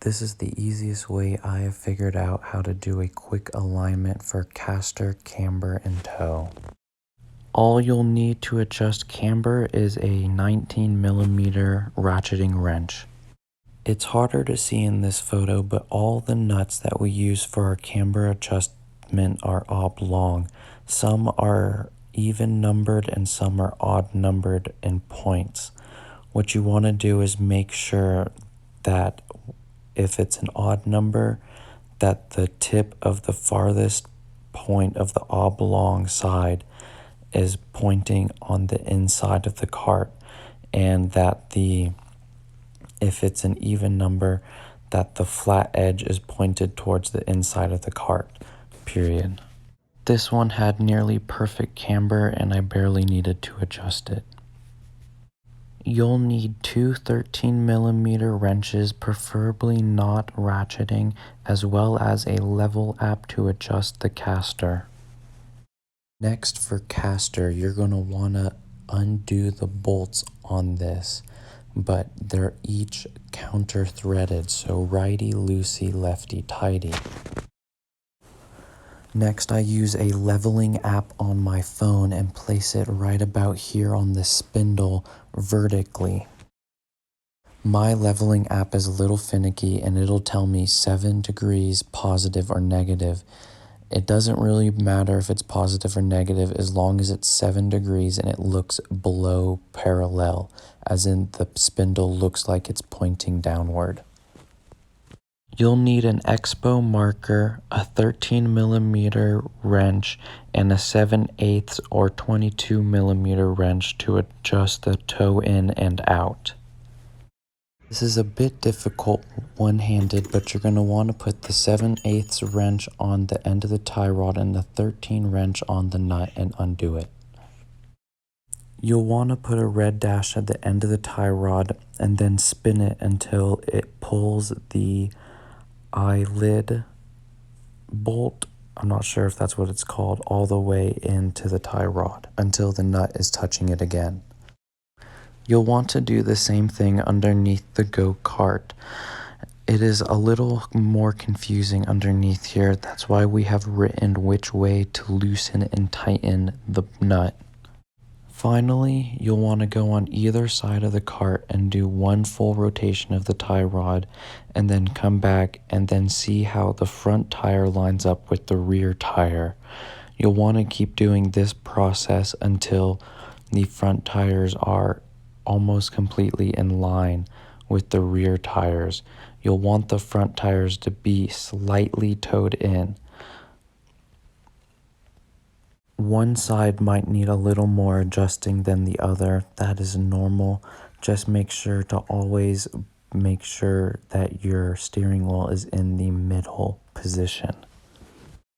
This is the easiest way I have figured out how to do a quick alignment for Castor, Camber, and toe. All you'll need to adjust camber is a 19mm ratcheting wrench. It's harder to see in this photo, but all the nuts that we use for our camber adjustment are oblong. Some are even numbered and some are odd numbered in points. What you want to do is make sure that if it's an odd number, that the tip of the farthest point of the oblong side is pointing on the inside of the cart, and that if it's an even number, that the flat edge is pointed towards the inside of the cart, period. This one had nearly perfect camber and I barely needed to adjust it. You'll need two 13mm wrenches, preferably not ratcheting, as well as a level app to adjust the Castor. Next, for Castor, you're going to want to undo the bolts on this, but they're each counter threaded, so righty loosey, lefty tighty. Next, I use a leveling app on my phone and place it right about here on the spindle vertically. My leveling app is a little finicky and it'll tell me 7 degrees positive or negative. It doesn't really matter if it's positive or negative as long as it's 7 degrees and it looks below parallel, as in the spindle looks like it's pointing downward. You'll need an Expo marker, a 13mm wrench, and a 7/8 or 22mm wrench to adjust the toe in and out. This is a bit difficult one-handed, but you're going to want to put the 7/8 wrench on the end of the tie rod and the 13 wrench on the nut and undo it. You'll want to put a red dash at the end of the tie rod and then spin it until it pulls the eyelid bolt, I'm not sure if that's what it's called, all the way into the tie rod until the nut is touching it again. You'll want to do the same thing underneath the go-kart. It is a little more confusing underneath here. That's why we have written which way to loosen and tighten the nut. Finally, you'll want to go on either side of the cart and do one full rotation of the tie rod and then come back and then see how the front tire lines up with the rear tire. You'll want to keep doing this process until the front tires are almost completely in line with the rear tires. You'll want the front tires to be slightly toed in. One side might need a little more adjusting than the other. That is normal. Just make sure to always make sure that your steering wheel is in the middle position.